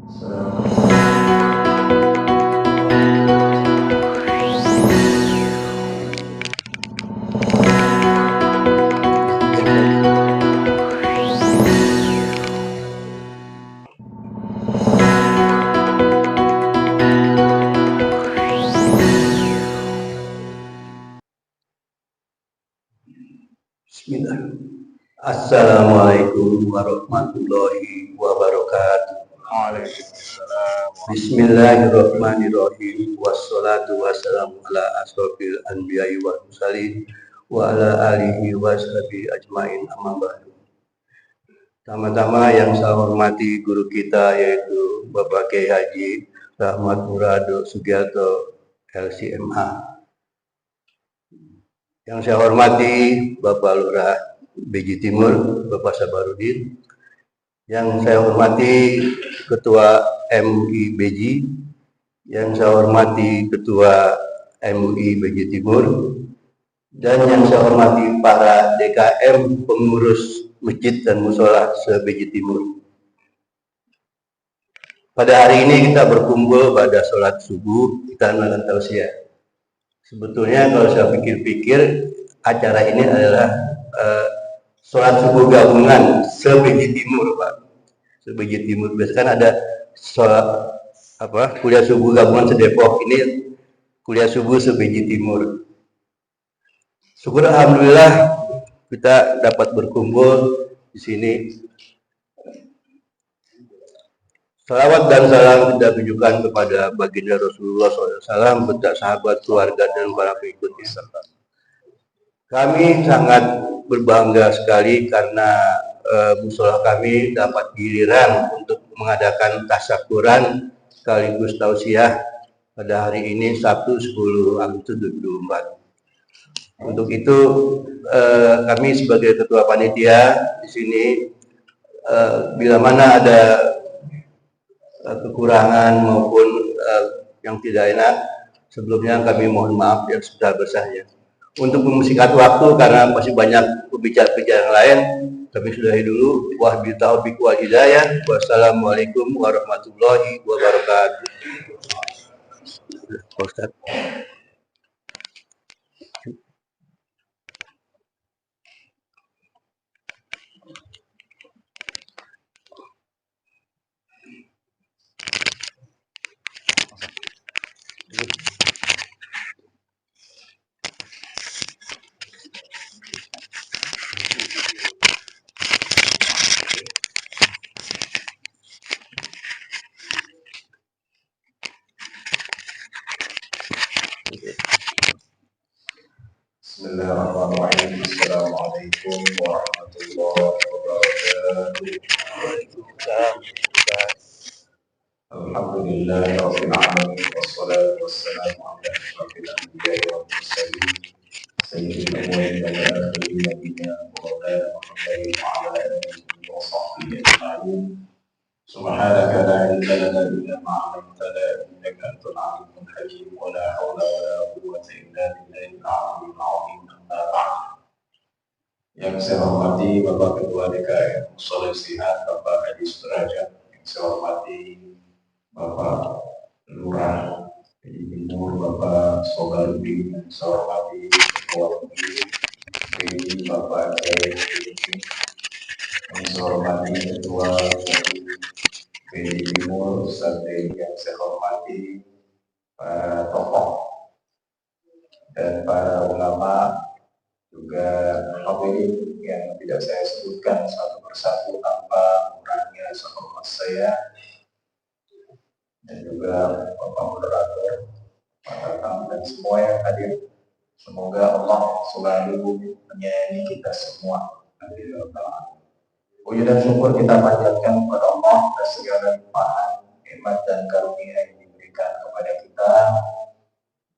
Bismillah. Assalamualaikum warahmatullahi wabarakatuh. Bismillahirrahmanirrahim. Wassalatu wassalamu ala asrofil anbiya'i wal mursalin wa ala alihi wa sahbihi ajmain, amma ba'du. Pertama-tama yang saya hormati guru kita, yaitu Bapak Kiai Haji Rahmat Murado Sugiarto LCMA. Yang saya hormati Bapak Lurah Beji Timur, Bapak Sabarudin. Yang saya hormati Ketua MUI Beji. Yang saya hormati Ketua MUI Beji Timur. Dan yang saya hormati para DKM pengurus masjid dan musola se-Beji Timur. Pada hari ini kita berkumpul pada sholat subuh, kita melakukan tausiah. Sebetulnya kalau saya pikir-pikir, acara ini adalah sholat subuh gabungan se-Beji Timur, Pak. Se-Beji Timur biasanya kan ada sholat kuliah subuh gabungan se-Depok, ini kuliah subuh se-Beji Timur. Syukur alhamdulillah kita dapat berkumpul di sini. Salawat dan salam kita tujukan kepada baginda Rasulullah SAW, beserta sahabat, keluarga, dan para pengikutnya. Kami sangat berbangga sekali karena musola kami dapat giliran untuk mengadakan tasyakuran sekaligus tausiah pada hari ini Sabtu 10 Agustus 2024. Untuk itu kami sebagai ketua panitia di sini bila mana ada kekurangan maupun yang tidak enak, sebelumnya kami mohon maaf yang sebesar-besarnya. Untuk mempersingkat waktu karena masih banyak pembicara-pembicara yang lain, kami sudahi dulu. Wabillahi taufiq wal hidayah. Wassalamualaikum warahmatullahi wabarakatuh. Ustaz. Bismillahirrahmanirrahim. Assalamualaikum warahmatullahi wabarakatuh. Alhamdulillah rabbil alamin wassalatu wassalamu ala asyrafil anbiya'i wal mursalin sayyidil awwalin wal akhirin nabiyina Maulana Muhammadin wa ala alihi wa sahbihi ajma'in. Subhanaka la ilma lana illa ma 'allamtana innaka antal 'alimul hakim wa la hawla wa la quwwata illa billahil 'aliyyil 'azhim. Amma ba'd. Yang saya hormati Bapak Ketua DKM Musola Istihat Bapak Haji Sudrajat, yang saya hormati Bapak Lurah Beji Timur Bapak Sobarudin, yang saya hormati Ketua Beji Bapak Kiai Haji, yang saya hormati Ketua Beji Timur Ustaz Beji, yang saya hormati para tokoh dan para ulama, juga hadirin yang tidak saya sebutkan satu persatu tanpa mengurangi rasa hormat saya, dan juga Bapak Moderator, Pak Tatang, dan semua yang hadir. Semoga Allah selalu menyayangi kita semua. Amin. Puji dan syukur kita panjatkan kepada Allah atas segala limpahan, nikmat dan karunia yang diberikan kepada kita.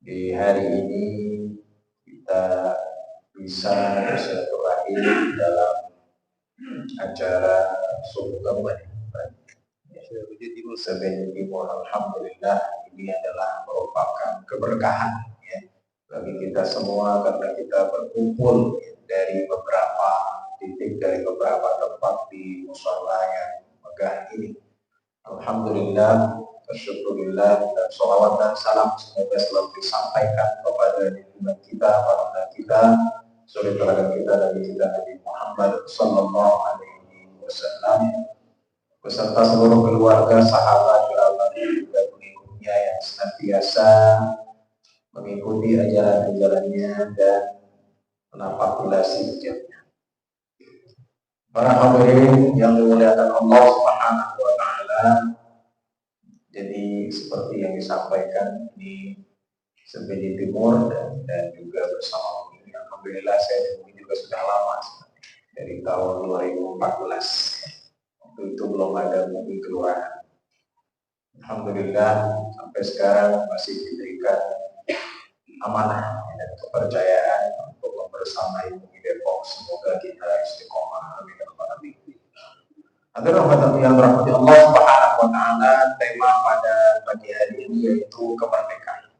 Di hari ini kita bisa bersilaturahim dalam acara subuh gabungan se-Beji Timur. Alhamdulillah, ini adalah merupakan keberkahan ya, bagi kita semua karena kita berkumpul dari beberapa titik, dari beberapa tempat di musola yang megah ini. Alhamdulillah, syukurillah, dan sholawat dan salam semoga selalu disampaikan kepada junjungan kita, panutan kita, suri teladan kita Nabi kita Nabi Muhammad Sallallahu Alaihi Wasallam, beserta seluruh keluarga, sahabat, kerabat, dan pengikutnya yang senantiasa mengikuti ajaran-ajarannya dan menapakilasi hujahnya. Para hadirin yang dimuliakan Allah Subhanahu wa taala, jadi seperti yang disampaikan ini Sepedi Timur dan juga bersama ini, alhamdulillah saya ini juga sudah lama dari tahun 2014. Waktu itu belum ada mobil kelurahan. Alhamdulillah sampai sekarang masih diberikan amanah dan kepercayaan untuk membersamai di Depok. Semoga kita istiqomah. Amin ya rabbal alamin. Hadirin yang dirahmati Allah Subhanahu wa taala, tema pada pagi hari ini yaitu kemerdekaan.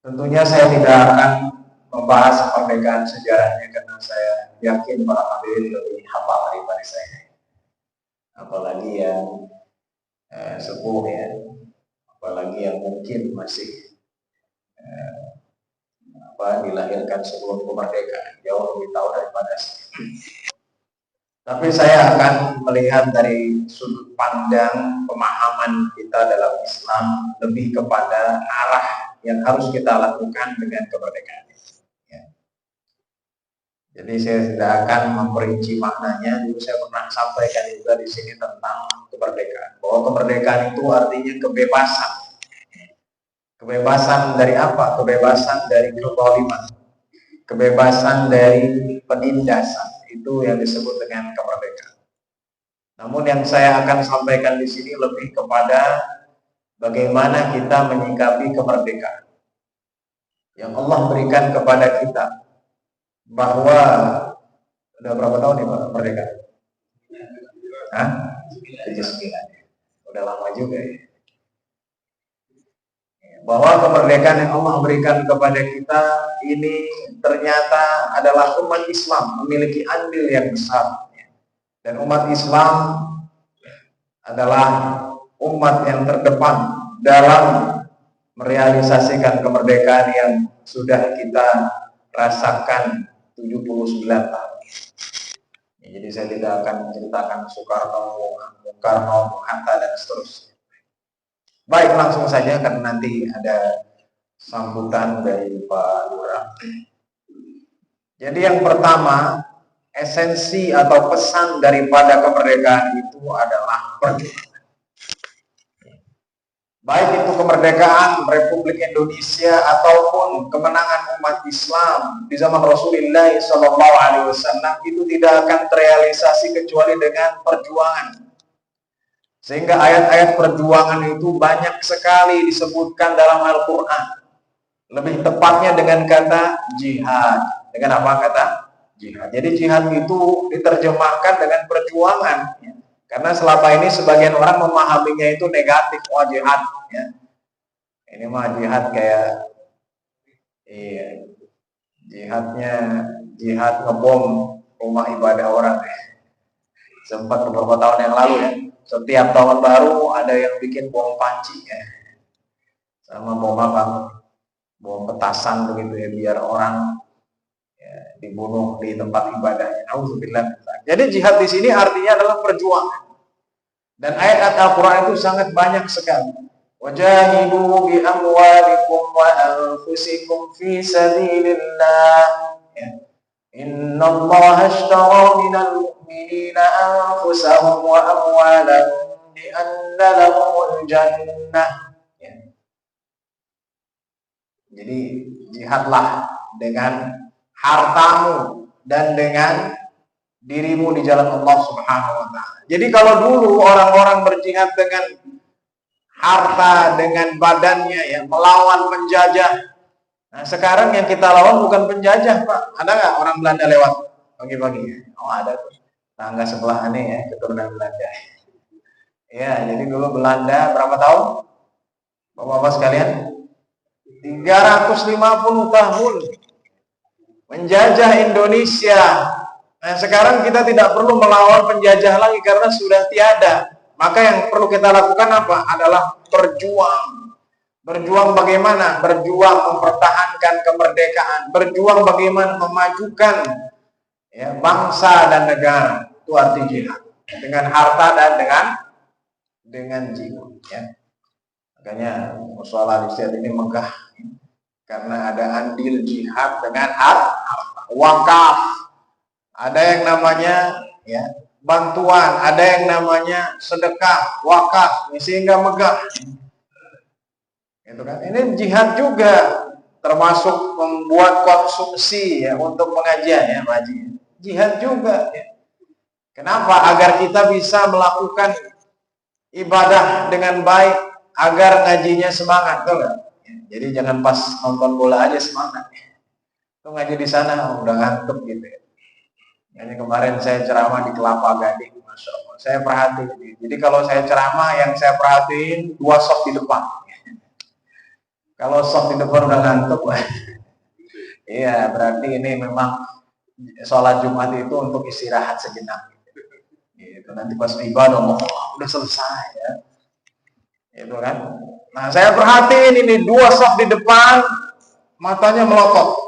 Tentunya saya tidak akan membahas kemerdekaan sejarahnya karena saya yakin para hadirin lebih hafal daripada saya. Apalagi yang sepuh ya, apalagi yang mungkin masih dilahirkan sebelum kemerdekaan, jauh lebih tahu daripada saya. Tapi saya akan melihat dari sudut pandang pemahaman kita dalam Islam lebih kepada arah yang harus kita lakukan dengan kemerdekaan. Ya. Jadi saya tidak akan memperinci maknanya. Dulu saya pernah sampaikan juga di sini tentang kemerdekaan. Bahwa kemerdekaan itu artinya kebebasan. Kebebasan dari apa? Kebebasan dari kezaliman. Kebebasan dari penindasan. Itu yang disebut dengan kemerdekaan. Namun yang saya akan sampaikan di sini lebih kepada bagaimana kita menyikapi kemerdekaan yang Allah berikan kepada kita. Bahwa udah berapa tahun nih Pak merdeka? 79. Udah lama juga ya. Bahwa kemerdekaan yang Allah berikan kepada kita ini ternyata adalah umat Islam memiliki andil yang besar. Dan umat Islam adalah umat yang terdepan dalam merealisasikan kemerdekaan yang sudah kita rasakan 79 tahun. Jadi saya tidak akan menceritakan Soekarno, Bung Karno, Bung Hatta, dan seterusnya. Baik, langsung saja karena nanti ada sambutan dari Pak Lurah. Jadi yang pertama, esensi atau pesan daripada kemerdekaan itu adalah perjuangan. Baik itu kemerdekaan Republik Indonesia ataupun kemenangan umat Islam di zaman Rasulullah SAW itu tidak akan terrealisasi kecuali dengan perjuangan. Sehingga ayat-ayat perjuangan itu banyak sekali disebutkan dalam Al-Quran. Lebih tepatnya dengan kata jihad. Dengan apa kata? Jihad. Jadi jihad itu diterjemahkan dengan perjuangan. Karena selama ini sebagian orang memahaminya itu negatif. Wah jihad. Ya. Ini mah jihad kayak jihad ngebom rumah ibadah orang. Sempat beberapa tahun yang lalu ya. Setiap tahun baru ada yang bikin bom panci ya. Sama bom apa? Bom petasan begitu ya, biar orang ya, dibunuh di tempat ibadahnya. Auzubillah. Jadi jihad di sini artinya adalah perjuangan. Dan ayat Al-Qur'an itu sangat banyak sekali. Wajahidu bi amwalikum wa anfusikum fi sabilillah. Ya. Innallaha ashtara minal mu'minina anfusahum wa amwalahum bi anna lahumul jannah. Ya. Jadi jihadlah dengan hartamu dan dengan dirimu di jalan Allah Subhanahu wa taala. Jadi kalau dulu orang-orang berjihad dengan harta, dengan badannya ya, melawan penjajah. Nah, sekarang yang kita lawan bukan penjajah, Pak. Ada nggak orang Belanda lewat pagi-pagi? Oh, ada tuh. Tangga sebelah aneh ya, keturunan Belanda. Ya, jadi dulu Belanda berapa tahun? Bapak-bapak sekalian? 350 tahun menjajah Indonesia. Nah, sekarang kita tidak perlu melawan penjajah lagi karena sudah tiada. Maka yang perlu kita lakukan apa? Adalah berjuang. Berjuang bagaimana? Berjuang mempertahankan kemerdekaan. Berjuang bagaimana memajukan ya, bangsa dan negara. Itu arti jihad. Dengan harta dan dengan jiwa. Ya. Makanya musola di ini megah. Karena ada andil jihad dengan harta. Wakaf. Ada yang namanya ya, bantuan, ada yang namanya sedekah, wakaf, sehingga megah. Itu kan? Ini jihad juga, termasuk membuat konsumsi ya untuk pengajian ya, Haji. Jihad juga. Ya. Kenapa? Agar kita bisa melakukan ibadah dengan baik, agar ngajinya semangat, betul nggak? Ya, jadi jangan pas nonton bola aja semangat. Itu ngaji di sana udah ngantuk gitu ya. Ini kemarin saya ceramah di Kelapa Gading, Masya Allah. Saya perhatiin. Jadi kalau saya ceramah, yang saya perhatiin 2 soft di depan. Kalau soft di depan udah ngantuk, iya berarti ini memang sholat Jumat itu untuk istirahat sejenak. Gitu. Nanti pas ibadah, udah selesai ya. Itu kan. Nah saya perhatiin ini 2 soft di depan, matanya melotot.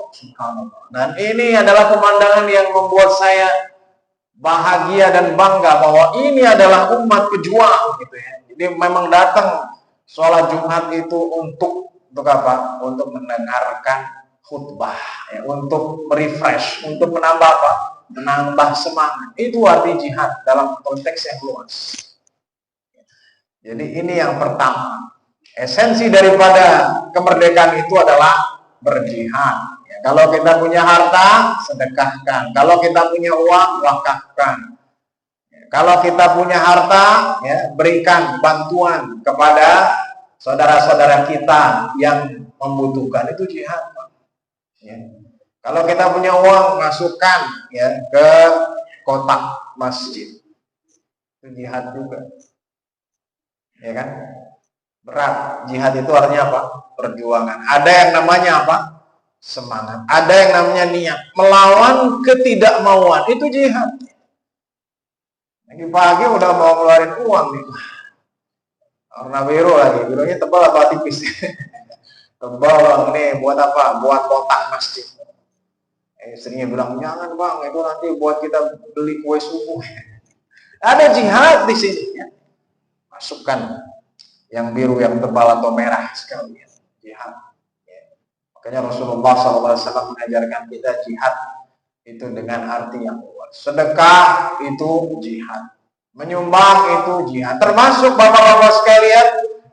Dan ini adalah pemandangan yang membuat saya bahagia dan bangga bahwa ini adalah umat pejuang gitu ya. Jadi memang datang sholat Jumat itu untuk apa? Untuk mendengarkan khutbah ya, untuk refresh, untuk menambah apa? Menambah semangat. Itu arti jihad dalam konteks yang luas. Jadi ini yang pertama. Esensi daripada kemerdekaan itu adalah berjihad. Ya, kalau kita punya harta, sedekahkan. Kalau kita punya uang, wakafkan. Ya, kalau kita punya harta, ya, berikan bantuan kepada saudara-saudara kita yang membutuhkan. Itu jihad. Ya. Kalau kita punya uang, masukkan ya ke kotak masjid. Itu jihad juga. Ya kan? Berat. Jihad itu artinya apa? Perjuangan. Ada yang namanya apa? Semangat. Ada yang namanya niat. Melawan ketidakmauan. Itu jihad. Lagi pagi udah mau ngeluarin uang nih. Warna biru lagi. Birunya tebal atau tipis? Tebal nih. Buat apa? Buat kotak masjid. Istrinya bilang, jangan bang. Itu nanti buat kita beli kue subuh. Ada jihad di sini. Ya. Masukkan yang biru, yang tebal atau merah sekalian. Jihad. Ya. Makanya Rasulullah SAW mengajarkan kita jihad itu dengan arti yang luas. Sedekah itu jihad. Menyumbang itu jihad. Termasuk bapak-bapak sekalian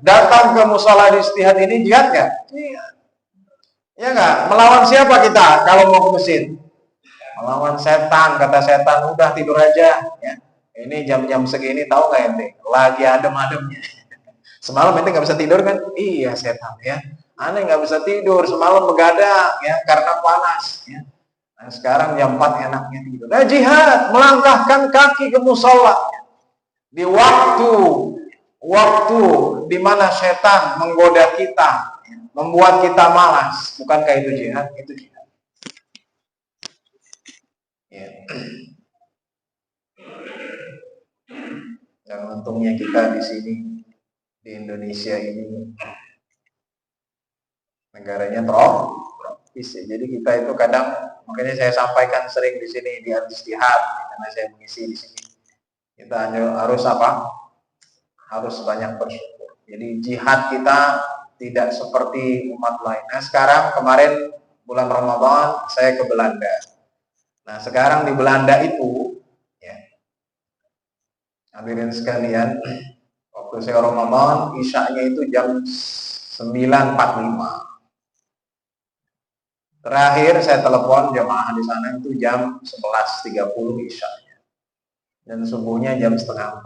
datang ke musola istihad ini jihad nggak? Jihad. Ya nggak? Melawan siapa kita kalau mau ke masjid? Melawan setan. Kata setan, udah tidur aja. Ya. Ini jam-jam segini tahu nggak ente? Lagi adem-ademnya. Semalam ente nggak bisa tidur kan? Iya setan ya. Aneh nggak bisa tidur semalam begadang ya karena panas. Ya. Nah sekarang jam 4 enaknya tidur. Nah jihad melangkahkan kaki ke musola di waktu di mana setan menggoda kita, membuat kita malas. Bukankah itu jihad? Itu jihad. Ya. Dan untungnya kita di sini di Indonesia ini negaranya tropis ya. Jadi kita itu kadang, makanya saya sampaikan sering di sini di Al-Istihad karena saya mengisi di sini. Kita harus apa? Harus banyak bersyukur. Jadi jihad kita tidak seperti umat lain. Nah sekarang kemarin bulan Ramadan saya ke Belanda. Nah sekarang di Belanda itu hadirin sekalian, waktu saya Ramadan, Isya-nya itu jam 9.45. Terakhir saya telepon jemaah di sana itu jam 11.30 Isya-nya. Dan subuhnya jam 3:30.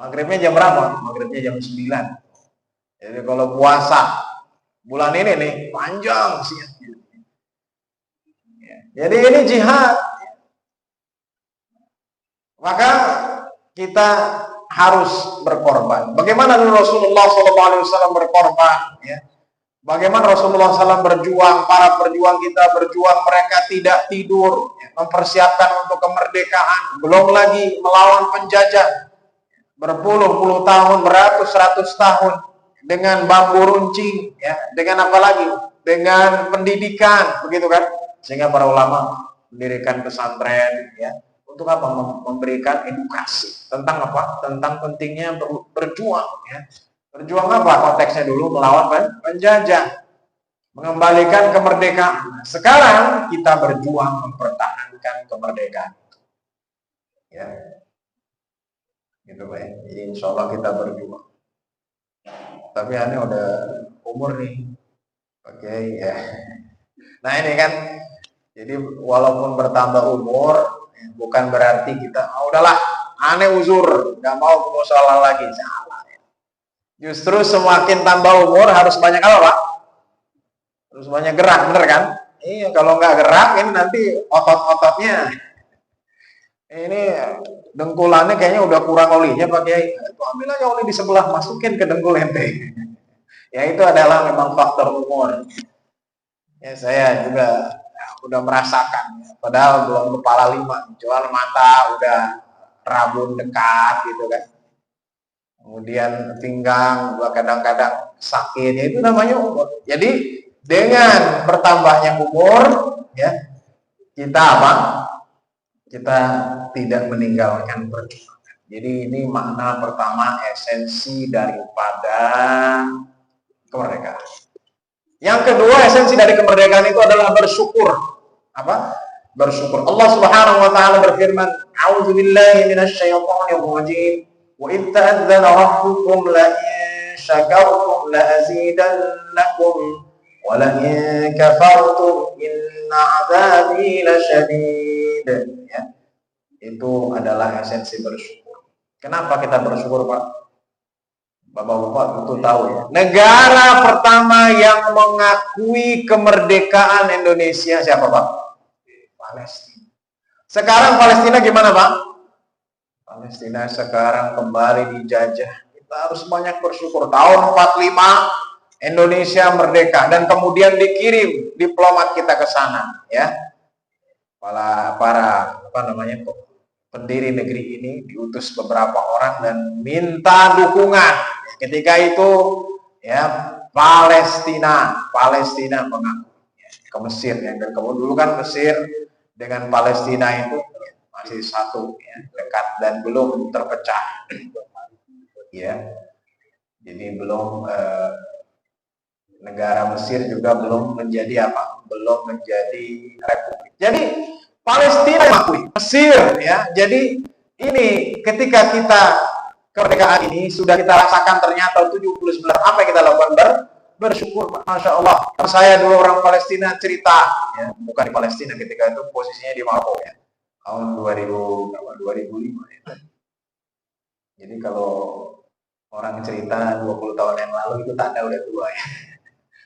Maghribnya jam berapa? Maghribnya jam 9. Jadi kalau puasa bulan ini nih panjang siangnya. Jadi ini jihad. Maka kita harus berkorban. Bagaimana Rasulullah SAW berkorban? Ya. Bagaimana Rasulullah SAW berjuang, para perjuang kita berjuang, mereka tidak tidur, mempersiapkan untuk kemerdekaan, belum lagi melawan penjajah berpuluh-puluh tahun, beratus-ratus tahun dengan bambu runcing, ya, dengan apa lagi? Dengan pendidikan, begitu kan? Sehingga para ulama mendirikan pesantren, ya, untuk apa? Memberikan edukasi tentang apa? Tentang pentingnya berjuang, ya. Berjuang apa konteksnya dulu? Melawan penjajah, mengembalikan kemerdekaan. Sekarang kita berjuang mempertahankan kemerdekaan. Ya, gitu Pak. Jadi insya Allah kita berjuang. Tapi aneh udah umur nih, oke ya. Nah ini kan, jadi walaupun bertambah umur, bukan berarti kita, udahlah, aneh uzur, nggak mau musola lagi. Salah. Justru semakin tambah umur harus banyak apa Pak? Harus banyak gerak, bener kan? Iya, kalau nggak gerak ini nanti otot-ototnya, ini dengkulannya kayaknya udah kurang olinya Pak Kiai. Itu ambil aja oli di sebelah, masukin ke dengkul ente. Ya itu adalah memang faktor umur. Ya saya juga udah merasakan, padahal belum kepala 5, jual mata udah rabun dekat gitu kan. Kemudian pinggang kadang-kadang sakit, ya itu namanya umur. Jadi dengan bertambahnya umur, ya kita apa? Kita tidak meninggalkan perjuangan. Jadi ini makna pertama, esensi daripada kemerdekaan. Yang kedua, esensi dari kemerdekaan itu adalah bersyukur. Apa? Bersyukur. Allah Subhanahu wa taala berfirman, "A'udzubillahi minasyaitonir rajim. Wa idh ta'adzana rabbukum la in syakartum la azidannakum wa la in kafartum inna 'adzabi lasyadid." Ya. Itu adalah esensi bersyukur. Kenapa kita bersyukur, Pak? Bapak-bapak tentu tahu ya. Negara pertama yang mengakui kemerdekaan Indonesia siapa, Pak? Palestina. Sekarang Palestina gimana, Pak? Palestina sekarang kembali dijajah. Kita harus banyak bersyukur. Tahun 45 Indonesia merdeka dan kemudian dikirim diplomat kita ke sana, ya. Para apa namanya? Pendiri negeri ini diutus beberapa orang dan minta dukungan. Ketika itu ya Palestina mengaku ke Mesir ya. Dan kemudian dulu kan Mesir dengan Palestina itu masih satu ya, dekat dan belum terpecah. Ya. Jadi belum negara Mesir juga belum menjadi apa? Belum menjadi republik. Jadi Palestina mengakui, Mesir ya. Jadi ini ketika kita kemerdekaan ini sudah kita rasakan ternyata 79 apa yang kita lakukan? Bersyukur, Masya Allah. Saya dulu orang Palestina cerita, ya, bukan di Palestina ketika itu posisinya di Maroko ya, tahun 2005 ya. Jadi kalau orang cerita 20 tahun yang lalu itu tanda udah tua ya.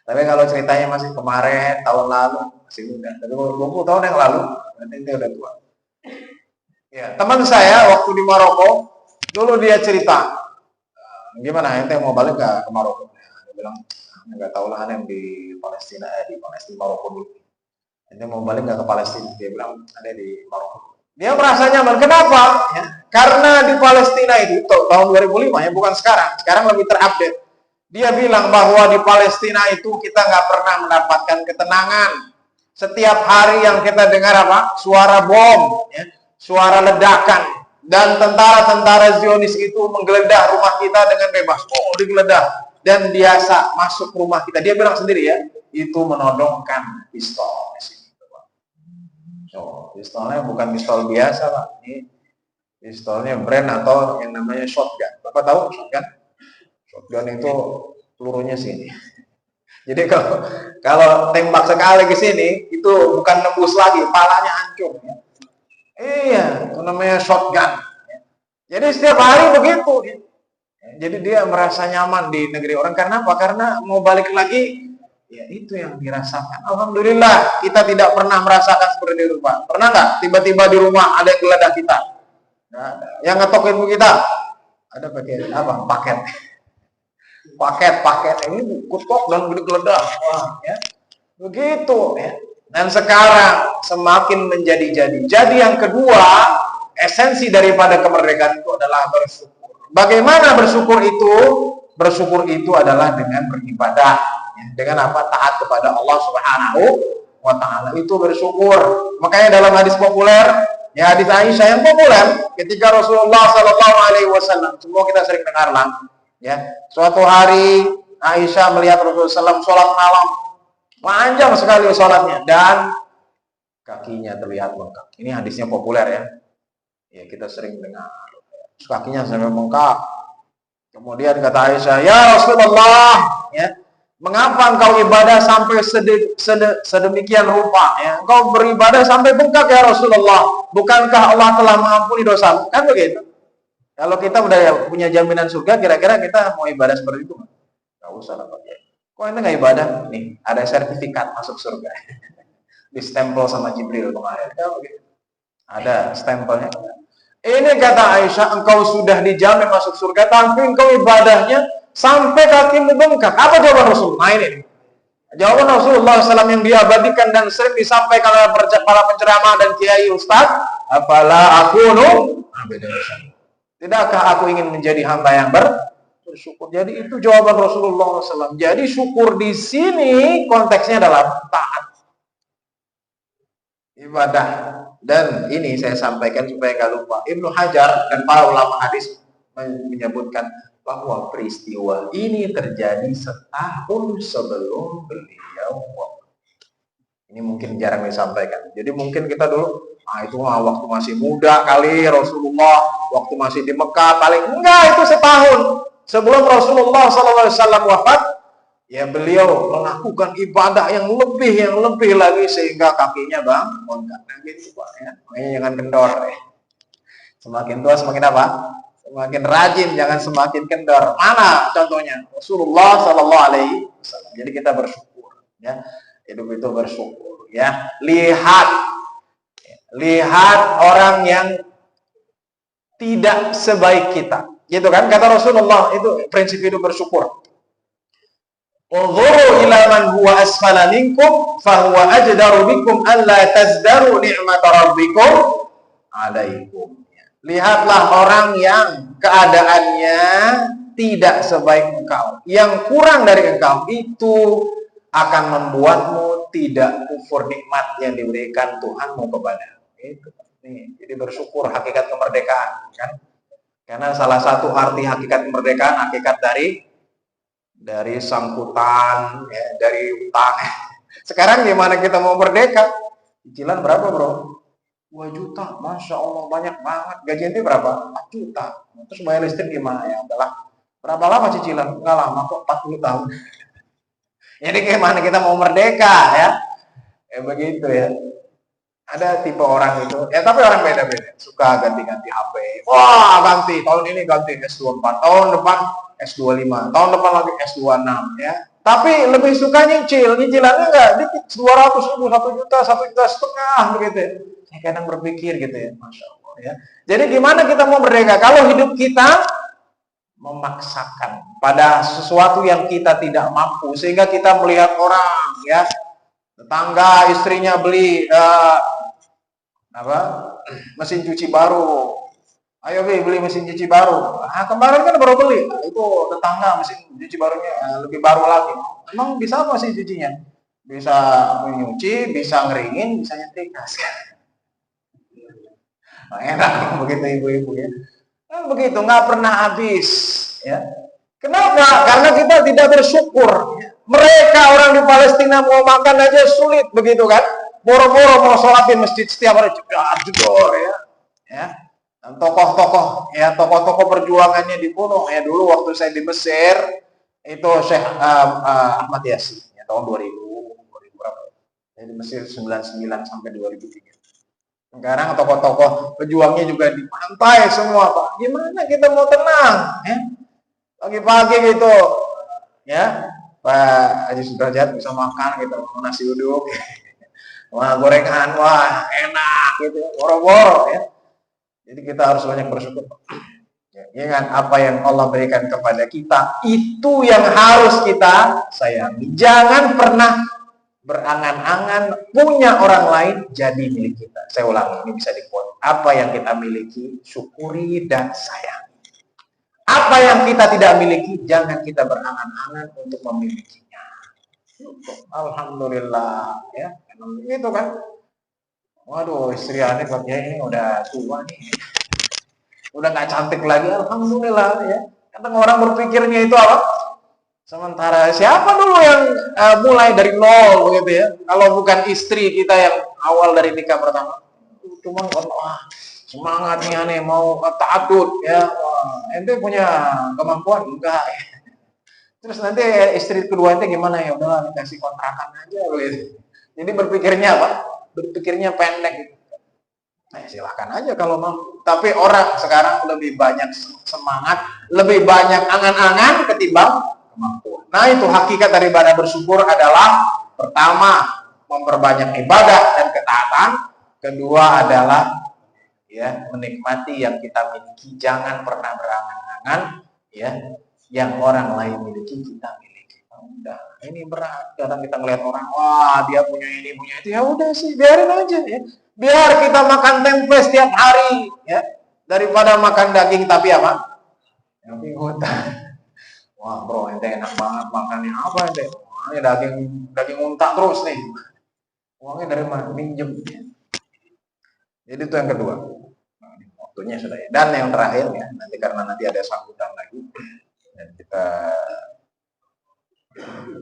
Tapi kalau ceritanya masih kemarin, tahun lalu, masih muda. Tapi 20 tahun yang lalu, nanti dia udah tua. Ya, teman saya waktu di Maroko, dulu dia cerita, gimana, ente mau balik gak ke Maroko? Dia bilang, nggak tahu lah, yang di Palestina Maroko dulu. Ente mau balik gak ke Palestina? Dia bilang, ada di Maroko. Dia merasa nyaman. Kenapa? Ya, karena di Palestina itu, tahun 2005 ya, bukan sekarang. Sekarang lebih terupdate. Dia bilang bahwa di Palestina itu kita nggak pernah mendapatkan ketenangan. Setiap hari yang kita dengar apa? Suara bom, ya, suara ledakan, dan tentara-tentara Zionis itu menggeledah rumah kita dengan bebas. Oh, digeledah dan biasa masuk rumah kita. Dia bilang sendiri ya, itu menodongkan pistol. So, pistolnya bukan pistol biasa, Pak. Ini pistolnya brand atau yang namanya shotgun. Bapak tahu shotgun? Shotgun itu pelurunya sini. Jadi kalau tembak sekali ke sini itu bukan nembus lagi, palanya hancur. Ya. Iya, itu namanya shotgun. Jadi setiap hari begitu. Ya. Jadi dia merasa nyaman di negeri orang karena apa? Karena mau balik lagi, ya itu yang dirasakan. Alhamdulillah kita tidak pernah merasakan seperti itu, Pak. Pernah nggak? Tiba-tiba di rumah ada yang geledah kita. Nggak ada. Yang ngetokin kita ada pakai apa? Paket. paket ini kutok dan gede-geledah. Wah, ya. Begitu ya. Dan sekarang semakin menjadi-jadi. Jadi yang kedua, esensi daripada kemerdekaan itu adalah bersyukur. Bagaimana bersyukur itu? Bersyukur itu adalah dengan beribadah. Ya. Dengan apa? Taat kepada Allah Subhanahu wa Ta'ala. Itu bersyukur. Makanya dalam hadis populer, ya hadis Aisyah yang populer, ketika Rasulullah SAW, semua kita sering dengar lah. Ya, suatu hari Aisyah melihat Rasulullah SAW sholat malam. Panjang sekali sholatnya dan kakinya terlihat bengkak. Ini hadisnya populer ya. Ya kita sering dengar. Kakinya sampai bengkak. Kemudian kata Aisyah, ya Rasulullah, ya, mengapa engkau ibadah sampai sedemikian rupa? Ya, engkau beribadah sampai bengkak ya Rasulullah. Bukankah Allah telah mengampuni dosa? Kan begitu. Kalau kita udah punya jaminan surga, kira-kira kita mau ibadah seperti itu? Gak usah lah Pak. Kok ente nggak ibadah? Nih, ada sertifikat masuk surga. Di stempel sama Jibril kemarin. Ya, ada stempelnya. Ini kata Aisyah, engkau sudah dijamin masuk surga, tapi engkau ibadahnya sampai kakimu bengkak. Apa jawaban Rasul? Nah ini. Jawaban Rasulullah SAW yang diabadikan dan sering disampaikan oleh para penceramah dan kiai ustaz. Apalah aku tidakkah aku ingin menjadi hamba yang bersyukur? Jadi itu jawaban Rasulullah SAW. Jadi syukur di sini konteksnya adalah taat, ibadah. Dan ini saya sampaikan supaya nggak lupa. Ibnu Hajar dan para ulama hadis menyebutkan bahwa peristiwa ini terjadi setahun sebelum beliau wafat. Ini mungkin jarang disampaikan. Jadi mungkin kita dulu, itu waktu masih muda kali Rasulullah, waktu masih di Mekah paling enggak, itu setahun sebelum Rasulullah SAW wafat, ya beliau melakukan ibadah yang lebih lagi sehingga kakinya bengkak. Nah gitu Pak ya. Makanya jangan kendor ya. Semakin tua semakin apa? Semakin rajin, jangan semakin kendor. Mana contohnya? Rasulullah SAW. Jadi kita bersyukur ya. Hidup itu bersyukur ya. Lihat orang yang tidak sebaik kita. Gitu kan kata Rasulullah, itu prinsip hidup bersyukur. Unzuru ila man huwa asfala minkum fa huwa ajdaru bikum an la tazdaru ni'mata rabbikum alaikum. Lihatlah orang yang keadaannya tidak sebaik engkau, yang kurang dari engkau, itu akan membuatmu tidak kufur nikmat yang diberikan Tuhanmu kepada. Itu. Nih, jadi bersyukur hakikat kemerdekaan kan? Karena salah satu arti hakikat kemerdekaan, hakikat dari sangkutan, ya, dari utang. Sekarang gimana kita mau merdeka? Cicilan berapa bro? 2 juta, Masya Allah banyak banget. Gaji ente berapa? 4 juta. Terus bayar listrik gimana ya? Udahlah. Berapa lama cicilan? Nggak lama kok, 40 tahun. Jadi gimana kita mau merdeka ya? Begitu ya. Ada tipe orang itu, ya tapi orang beda-beda. Suka ganti-ganti HP. Wah ganti, tahun ini ganti S24, tahun depan S25, tahun depan lagi S26 ya. Tapi lebih suka nyicil, nyicilannya enggak dikit, 200 ribu, 1 juta, 1,5 juta begitu ya. Saya kadang berpikir gitu ya, Masya Allah ya. Jadi gimana kita mau merdeka? Kalau hidup kita memaksakan pada sesuatu yang kita tidak mampu, sehingga kita melihat orang ya, tetangga istrinya beli mesin cuci baru, ayo beli mesin cuci baru. Kemarin kan baru beli, itu tetangga mesin cuci barunya lebih baru lagi. Emang bisa apa mesin cucinya? Bisa menyuci, bisa ngeringin, bisa nyetrika. Enak begitu ibu-ibu ya. Begitu nggak pernah habis ya. Kenapa? Karena kita tidak bersyukur. Mereka orang di Palestina mau makan aja sulit begitu kan? Boro-boro mau sholat di masjid setiap hari jedor ya. Dan tokoh-tokoh perjuangannya dibunuh ya. Dulu waktu saya di Mesir itu Syekh Ahmad Yasin ya, tahun 2000 berapa? Saya di Mesir 99 sampai 2003. Sekarang tokoh-tokoh pejuangnya juga dipantai semua Pak. Gimana kita mau tenang ya? Pagi-pagi gitu ya, Pak Haji Sudrajat bisa makan gitu, nasi uduk. Wah gorengan, wah enak gitu, boro-boro ya. Jadi kita harus banyak bersyukur. Ingat, apa yang Allah berikan kepada kita itu yang harus kita sayangi. Jangan pernah berangan-angan punya orang lain jadi milik kita. Saya ulangi, ini bisa di-quote. Apa yang kita miliki, syukuri dan sayangi. Apa yang kita tidak miliki, jangan kita berangan-angan untuk memilikinya. Alhamdulillah, ya, itu kan. Waduh, istri aneh katanya ini udah tua nih, udah nggak cantik lagi. Alhamdulillah, ya. Kadang orang berpikirnya itu apa? Sementara siapa dulu yang mulai dari nol begitu ya? Kalau bukan istri kita yang awal dari nikah pertama, cuman wah semangatnya nih mau ta'addud ya, ente punya kemampuan enggak? Ya. Terus nanti istri kedua ente gimana ya? Udahlah dikasih kontrakan aja begitu. Jadi berpikirnya apa? Berpikirnya pendek. Nah, silahkan aja kalau mau. Tapi orang sekarang lebih banyak semangat, lebih banyak angan-angan ketimbang kemampuan. Nah, itu hakikat daripada bersyukur adalah pertama memperbanyak ibadah dan ketaatan, kedua adalah ya menikmati yang kita miliki, jangan pernah berangan-angan ya yang orang lain miliki kita miliki. Udah, ini berat. Kadang kita ngeliat orang, wah dia punya ini, punya itu, ya udah sih, biarin aja ya. Biar kita makan tempe setiap hari ya, daripada makan daging tapi apa? Tapi hutan. Wah bro, ente enak banget makannya apa ente? Wah, ini daging unta terus nih. Uangnya dari mana? Minjem. Jadi itu yang kedua. Nah, waktunya sudah ya. Dan yang terakhir ya, nanti karena nanti ada sambutan lagi dan kita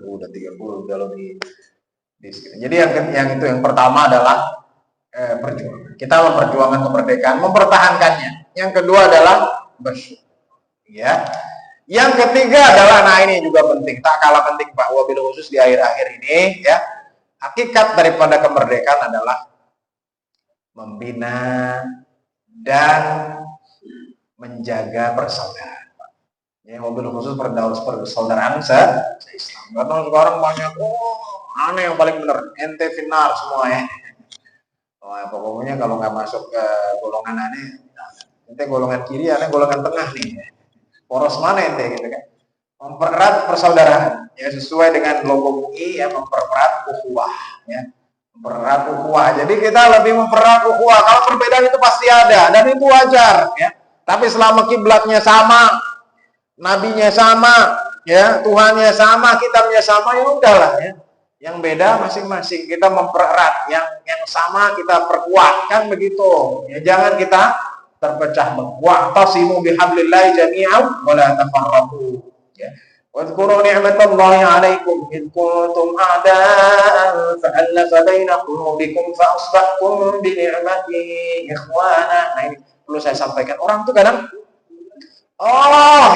udah 30 udah lebih. Jadi yang itu yang pertama adalah perjuangan. Kita memperjuangkan kemerdekaan, mempertahankannya. Yang kedua adalah bersyukur. Ya. Yang ketiga adalah, nah ini juga penting, tak kalah penting Pak, wabil khusus di akhir-akhir ini, ya. Hakikat daripada kemerdekaan adalah membina dan menjaga persaudaraan. Ya, wabil khusus persaudaraan se-Islam. Karena sekarang banyak, aneh yang paling benar, ente finar semua ya. Pokoknya kalau nggak masuk ke golongan aneh, ente golongan kiri, aneh golongan tengah nih. Poros mana ente gitu kan? Mempererat persaudaraan, ya sesuai dengan logo MUI ya, mempererat ukhuwah, ya. Mempererat ukhuwah. Jadi kita lebih mempererat ukhuwah. Kalau perbedaan itu pasti ada dan itu wajar, ya. Tapi selama kiblatnya sama, nabinya sama, ya, Tuhannya sama, kitabnya sama, ya udahlah ya. Yang beda masing-masing, kita mempererat, yang sama kita perkuat, kan begitu. Ya jangan kita terpecah belah. Wa'tasimu bihablillahi jami'an wa la tafarraqu. Ya. Wadhkuru ni'matallahi 'alaikum id kuntum a'da'an fa'alafa baina qulubikum fa asbahtum bi ni'matihi ikhwana. Nah ini perlu saya sampaikan. Orang tuh kadang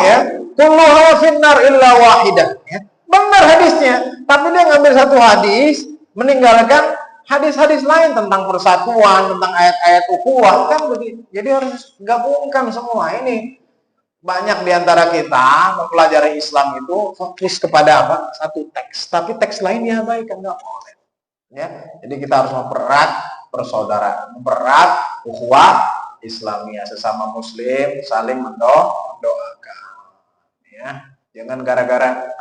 ya, kulluha finnar illa wahidah, ya. Benar hadisnya, tapi dia ngambil satu hadis, meninggalkan hadis-hadis lain tentang persatuan, tentang ayat-ayat ukhuwah, kan begitu. Jadi harus gabungkan semua ini. Banyak diantara kita mempelajari Islam itu fokus kepada apa? Satu teks, tapi teks lain diabaikan, nggak boleh. Ya, jadi kita harus mempererat persaudaraan, mempererat ukhuwah Islamiyah, sesama Muslim saling mendoakan. Ya, jangan gara-gara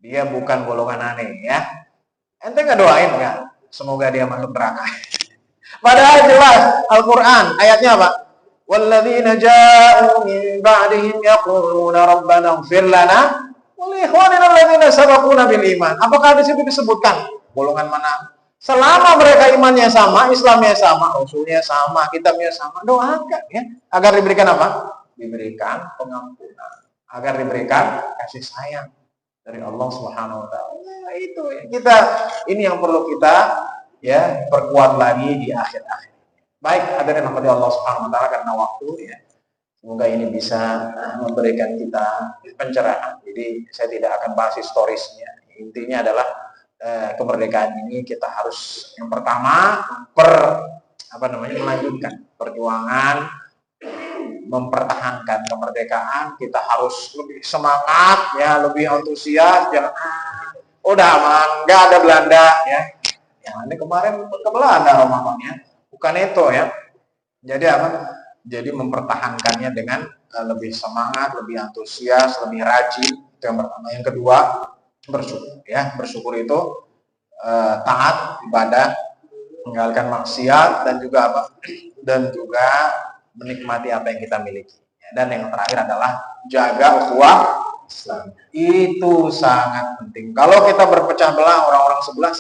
dia bukan golongan aneh ya. Ente nggak doain nggak? Semoga dia masuk neraka. Padahal jelas Al-Quran ayatnya apa? Walladzina ja'u min ba'dihim yaquluna rabbana ighfir lana wa li ikhwanina alladzina sabaquna bil iman. Apakah di situ disebutkan golongan mana? Selama mereka imannya sama, Islamnya sama, Rasulnya sama, kitabnya sama, doakan ya agar diberikan apa? Diberikan pengampunan, agar diberikan kasih sayang dari Allah Subhanahu wa taala. Nah, itu kita ini yang perlu kita ya perkuat lagi di akhir-akhir. Baik, hadirin rahmati Allah Subhanahu wa taala, karena waktu ya. Semoga ini bisa memberikan kita pencerahan. Jadi saya tidak akan bahas historisnya. Intinya adalah kemerdekaan ini kita harus yang pertama melanjutkan perjuangan mempertahankan kemerdekaan. Kita harus lebih semangat ya, lebih antusias, jangan udah aman, nggak ada Belanda ya. Yang ini kemarin ke Belanda Ramadannya, bukan itu ya. Jadi apa? Jadi mempertahankannya dengan lebih semangat, lebih antusias, lebih rajin. Itu yang pertama. Yang kedua, bersyukur. Ya, bersyukur itu taat, ibadah, meninggalkan maksiat, dan juga apa? Dan juga menikmati apa yang kita miliki. Dan yang terakhir adalah jaga ukhuwah Islam. Itu sangat penting. Kalau kita berpecah belah, orang-orang sebelah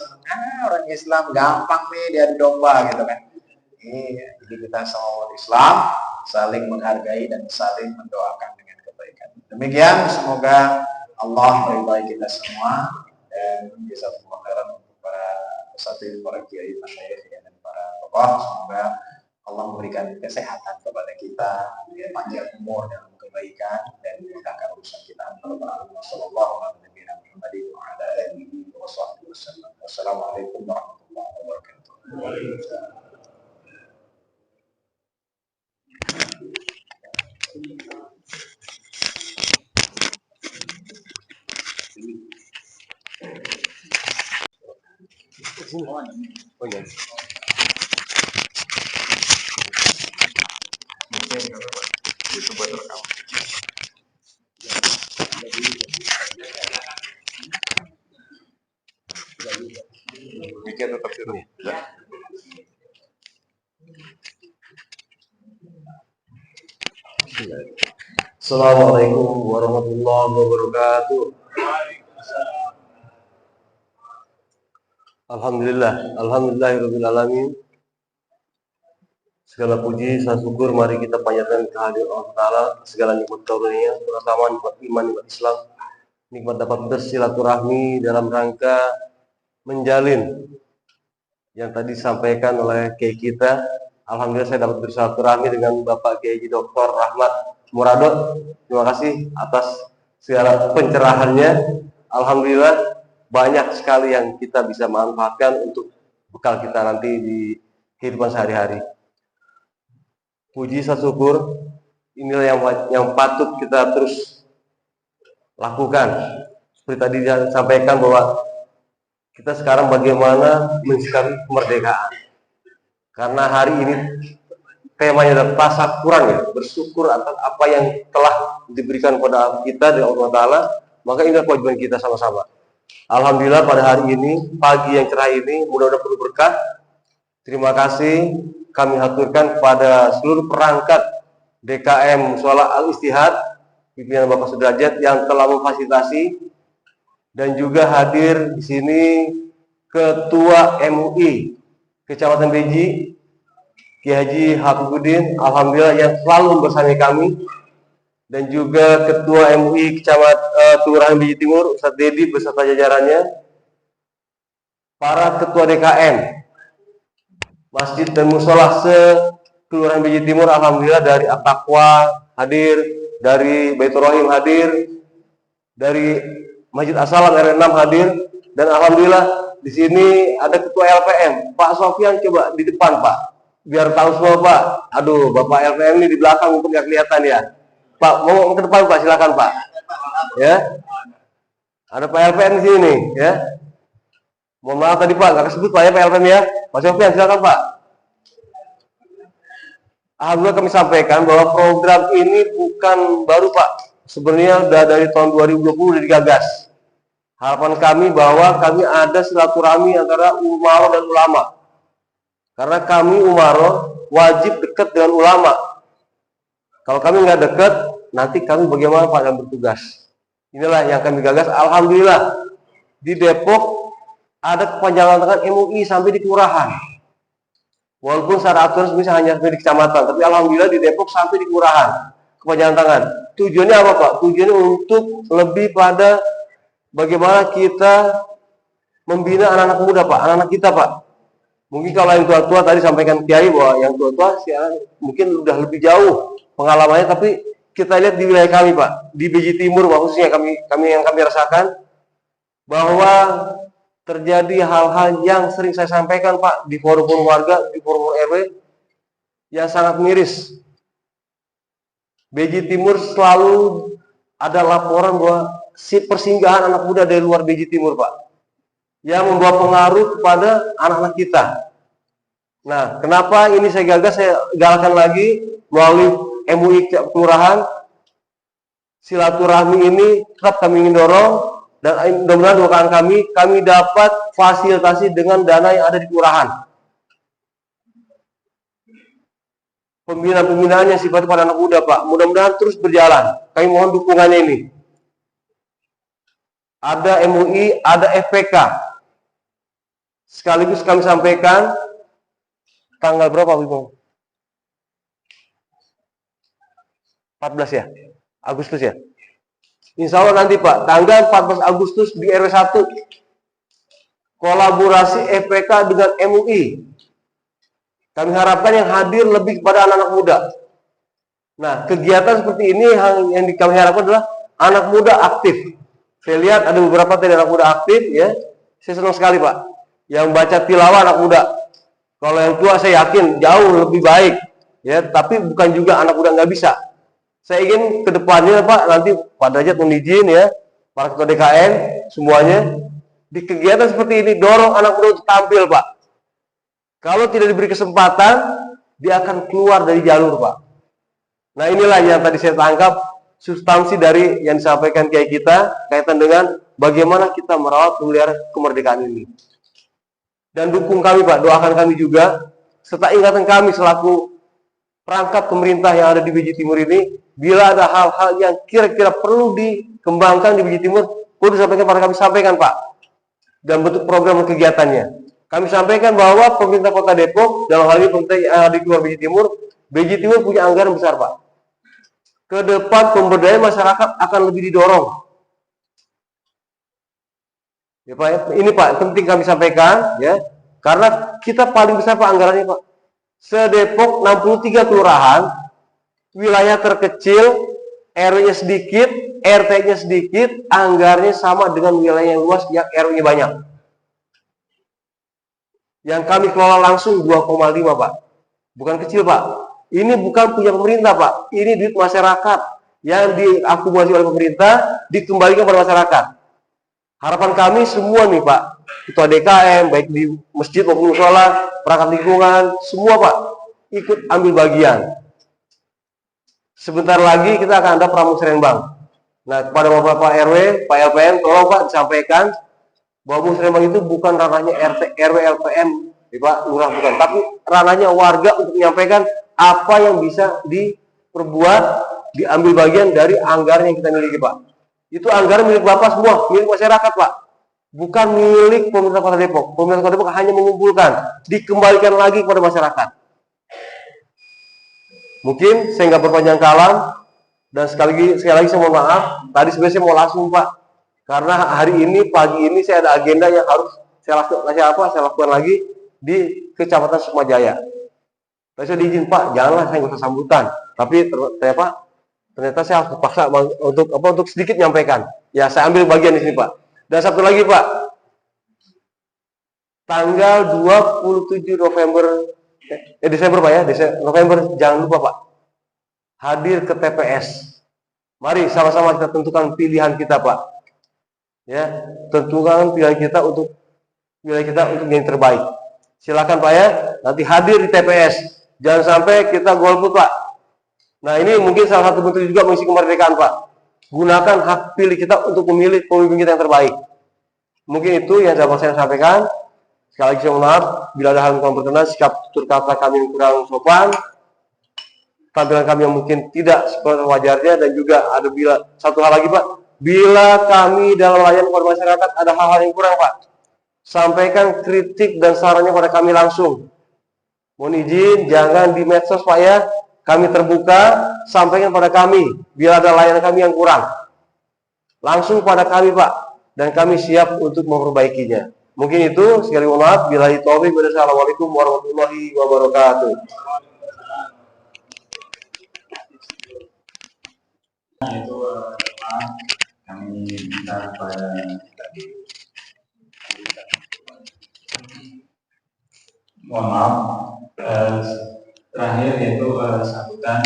orang Islam gampang nih diadu domba gitu kan. Jadi kita sama Islam saling menghargai dan saling mendoakan dengan kebaikan. Demikian, semoga Allah meridai kita semua dan jazakumullah khairan untuk para peserta, para kiai, masyayikh dan para tokoh. Semoga Allah memberikan kesehatan kepada kita, panjang umur dan kebaikan, dan memudahkan urusan kita. Wassalamualaikum warahmatullahi wabarakatuh. Itu buat rekam. Bikin tetap suruh. Assalamualaikum warahmatullahi wabarakatuh. Alhamdulillahirabbil alamin. Segala puji, syukur mari kita panjatkan kehadirat Allah Ta'ala, segala nikmat karunia, terutama nikmat iman, nikmat Islam, nikmat dapat bersilaturahmi dalam rangka menjalin yang tadi disampaikan oleh Kiai kita. Alhamdulillah saya dapat bersilaturahmi dengan Bapak Kiai Dr. Rahmat Muradot. Terima kasih atas segala pencerahannya. Alhamdulillah banyak sekali yang kita bisa manfaatkan untuk bekal kita nanti di kehidupan sehari-hari. Puji syukur inilah yang patut kita terus lakukan. Seperti tadi disampaikan bahwa kita sekarang bagaimana mensikapi kemerdekaan. Karena hari ini temanya adalah tasakuran, ya, bersyukur atas apa yang telah diberikan kepada kita dari Allah Ta'ala, maka inilah kewajiban kita sama-sama. Alhamdulillah pada hari ini, pagi yang cerah ini, mudah-mudahan penuh berkah. Terima kasih kami haturkan kepada seluruh perangkat DKM Sholat Al-Istihad, pimpinan Bapak Sudrajat yang telah memfasilitasi, dan juga hadir di sini Ketua MUI Kecamatan Beji, Kiai Haji Hafizuddin, alhamdulillah yang selalu bersama kami, dan juga Ketua MUI Kelurahan Beji Timur, Ustadz Dedi beserta jajarannya, para Ketua DKM Masjid dan Musola se-Kelurahan Beji Timur, alhamdulillah dari At-Taqwa hadir, dari Baitur Rahim hadir, dari Masjid As-Salam RW6 hadir, dan alhamdulillah di sini ada Ketua LPM, Pak Sofyan, coba di depan Pak, biar tahu semua Pak. Aduh, Bapak LPM ini di belakang mungkin nggak kelihatan ya. Pak, mau ke depan Pak, silakan Pak. Ya, ada Pak LPM di sini, ya. Mohon maaf tadi Pak, nggak kesebut Pak ya Pak LPM ya. Pak Sofyan, silakan Pak. Alhamdulillah kami sampaikan bahwa program ini bukan baru Pak. Sebenarnya sudah dari tahun 2020 sudah digagas. Harapan kami bahwa kami ada silaturahmi antara umaro dan ulama. Karena kami umaro wajib dekat dengan ulama. Kalau kami nggak dekat, nanti kami bagaimana Pak yang bertugas. Inilah yang kami gagas. Alhamdulillah di Depok ada kepanjangan tangan MUI sampai di kelurahan. Walaupun secara aturan bisa hanya sampai di kecamatan, tapi alhamdulillah di Depok sampai di kelurahan kepanjangan tangan. Tujuannya apa Pak? Tujuannya untuk lebih pada bagaimana kita membina anak-anak muda Pak, anak-anak kita Pak. Mungkin kalau yang tua-tua tadi sampaikan Kiai bahwa yang tua-tua mungkin udah lebih jauh pengalamannya, tapi kita lihat di wilayah kami Pak, di Beji Timur khususnya kami rasakan bahwa terjadi hal-hal yang sering saya sampaikan Pak di forum-forum warga, di forum RW yang sangat miris. Beji Timur selalu ada laporan bahwa persinggahan anak muda dari luar Beji Timur Pak, yang membawa pengaruh kepada anak-anak kita. Nah, kenapa ini saya gagas, saya galakkan lagi, melalui MUI kelurahan. Silaturahmi ini tetap kami ingin dorong, dan mudah-mudahan doakan kami dapat fasilitasi dengan dana yang ada di kelurahan. Pembinaan yang sifatnya pada anak muda, Pak, mudah-mudahan terus berjalan. Kami mohon dukungannya ini. Ada MUI, ada FPK. Sekaligus kami sampaikan tanggal berapa, Ibu? 14 ya? Agustus ya? Insya Allah nanti, Pak, tanggal 14 Agustus di RW 1. Kolaborasi FPK dengan MUI. Kami harapkan yang hadir lebih kepada anak-anak muda. Nah, kegiatan seperti ini yang kami harapkan adalah anak muda aktif. Saya lihat ada beberapa tadi anak muda aktif, ya. Saya senang sekali, Pak. Yang baca tilawah anak muda. Kalau yang tua saya yakin jauh lebih baik, ya. Tapi bukan juga anak muda nggak bisa. Saya ingin ke depannya, Pak, nanti Pak Derajat mohon izin, ya, para ketua DKM semuanya di kegiatan seperti ini dorong anak muda untuk tampil, Pak. Kalau tidak diberi kesempatan, dia akan keluar dari jalur, Pak. Nah, inilah yang tadi saya tangkap substansi dari yang disampaikan kiai kita kaitan dengan bagaimana kita merawat memelihara kemerdekaan ini. Dan dukung kami, Pak, doakan kami juga, serta ingatan kami selaku perangkat pemerintah yang ada di BJ Timur ini, bila ada hal-hal yang kira-kira perlu dikembangkan di BJ Timur, perlu disampaikan pada kami, sampaikan, Pak, dan bentuk program dan kegiatannya. Kami sampaikan bahwa pemerintah Kota Depok, dalam hal ini pemerintah yang ada di luar BJ Timur punya anggaran besar, Pak. Ke depan pemberdayaan masyarakat akan lebih didorong. Ya, Pak, ini, Pak, penting kami sampaikan, ya, karena kita paling besar, Pak, anggarannya, Pak. Se-Depok 63 kelurahan, wilayah terkecil, RW-nya sedikit, RT-nya sedikit, anggarannya sama dengan wilayah yang luas yang RW-nya banyak. Yang kami kelola langsung 2,5, Pak. Bukan kecil, Pak. Ini bukan punya pemerintah, Pak. Ini duit masyarakat yang diakumulasi oleh pemerintah, dikembalikan pada masyarakat. Harapan kami semua nih, Pak, ketua DKM, baik di masjid maupun musola, perangkat lingkungan, semua, Pak, ikut ambil bagian. Sebentar lagi kita akan ada pramusrenbang. Nah, kepada Bapak RW, Pak LPM, tolong, Pak, disampaikan bahwa musrenbang itu bukan ranahnya RT, RW, LPM, Pak, lurah, bukan, tapi ranahnya warga untuk menyampaikan apa yang bisa diperbuat, diambil bagian dari anggaran yang kita miliki, Pak. Itu anggaran milik Bapak semua, milik masyarakat, Pak. Bukan milik pemerintah Kota Depok. Pemerintah Kota Depok hanya mengumpulkan, dikembalikan lagi kepada masyarakat. Mungkin saya nggak berpanjang kalam, dan sekali lagi saya mohon maaf. Tadi sebenarnya saya mau langsung, Pak, karena hari ini pagi ini saya ada agenda yang harus saya lakukan lagi di Kecamatan Sukmajaya. Tapi saya diizin, Pak, janganlah saya nggak usah sambutan. Tapi ternyata saya harus terpaksa untuk sedikit menyampaikan. Ya, saya ambil bagian di sini, Pak. Dan satu lagi, Pak, tanggal 27 Desember, Pak, ya, November, jangan lupa, Pak, hadir ke TPS. Mari sama-sama kita tentukan pilihan kita, Pak. Ya, tentukan pilihan kita untuk wilayah kita untuk yang terbaik. Silakan, Pak, ya, nanti hadir di TPS. Jangan sampai kita golput, Pak. Nah, ini mungkin salah satu bentuk juga mengisi kemerdekaan, Pak. Gunakan hak pilih kita untuk memilih pemimpin kita yang terbaik. Mungkin itu yang dapat saya sampaikan. Sekali lagi saya mohon maaf bila ada hal yang kurang berkenan, sikap tutur kata kami yang kurang sopan, tampilan kami yang mungkin tidak seperti wajarnya, dan juga ada bila satu hal lagi, Pak, bila kami dalam layanan kepada masyarakat ada hal-hal yang kurang, Pak, sampaikan kritik dan sarannya pada kami langsung. Mohon izin, jangan di medsos, Pak, ya. Kami terbuka, sampaikan pada kami bila ada layanan kami yang kurang. Langsung pada kami, Pak, dan kami siap untuk memperbaikinya. Mungkin itu, sekali mohon maaf. Billahi taufiq, wassalamualaikum warahmatullahi wabarakatuh. Itu kami minta kepada mohon maaf, terakhir yaitu sambutan